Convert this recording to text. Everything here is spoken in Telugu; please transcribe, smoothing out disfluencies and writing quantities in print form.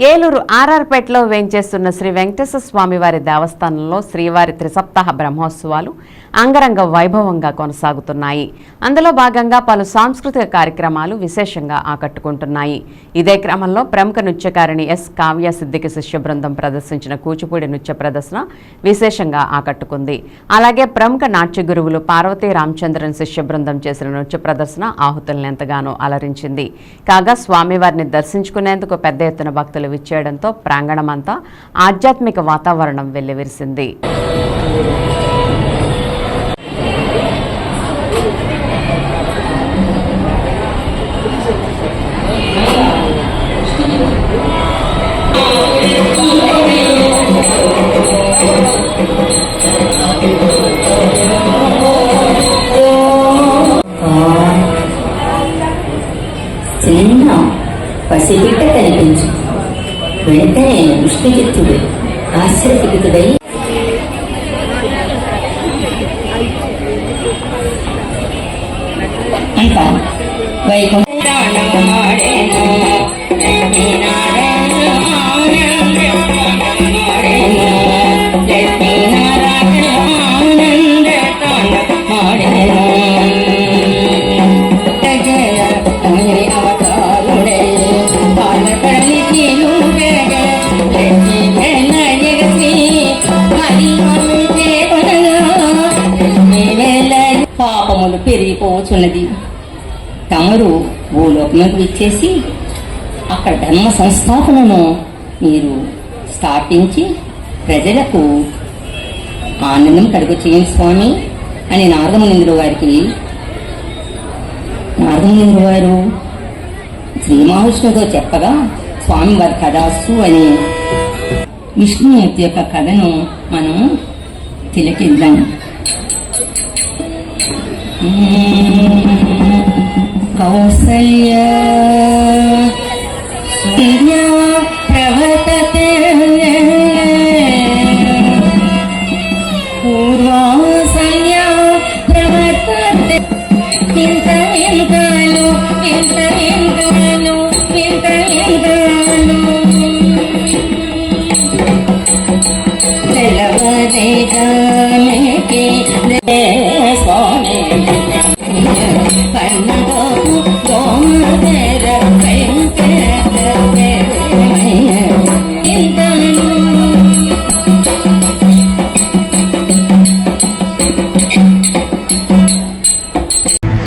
ఏలూరు ఆర్ఆర్పేటలో వేంచేస్తున్న శ్రీ వెంకటేశ్వర స్వామివారి దేవస్థానంలో శ్రీవారి త్రిసప్తాహ బ్రహ్మోత్సవాలు అంగరంగ వైభవంగా కొనసాగుతున్నాయి. అందులో భాగంగా పలు సాంస్కృతిక కార్యక్రమాలు విశేషంగా ఆకట్టుకుంటున్నాయి. ఇదే క్రమంలో ప్రముఖ నృత్యకారిణి ఎస్ కావ్య సిద్దికి శిష్య బృందం ప్రదర్శించిన కూచిపూడి నృత్య ప్రదర్శన విశేషంగా ఆకట్టుకుంది. అలాగే ప్రముఖ నాట్య గురువులు పార్వతీ రామచంద్రన్ శిష్య బృందం చేసిన నృత్య ప్రదర్శన ఆహుతులను ఎంతగానో అలరించింది. కాగా స్వామివారిని దర్శించుకునేందుకు పెద్ద ఎత్తున భక్తులు విచ్చేయడంతో ప్రాంగణమంతా ఆధ్యాత్మిక వాతావరణం వెల్లివిరిసింది. చిన్న పసిబిడ్డ కనిపించు వెంటనే విష్ణుచిత్తుడు ఆశ్చర్యచకితుడై అంతా పాపములు పెరిగిపోవచ్చున్నది. తమరు భూలోకములకు విచ్చేసి అక్కడ ధర్మ సంస్థాపనను మీరు స్థాపించి ప్రజలకు ఆనందం కలుగు చేయండి స్వామి అని నారదమునీంద్రుల వారు శ్రీ మహావిష్ణువుతో చెప్పగా స్వామివారి కథాసు అని విష్ణుమూర్తి యొక్క కథను మనం తిలకిద్దాం. కౌసల్య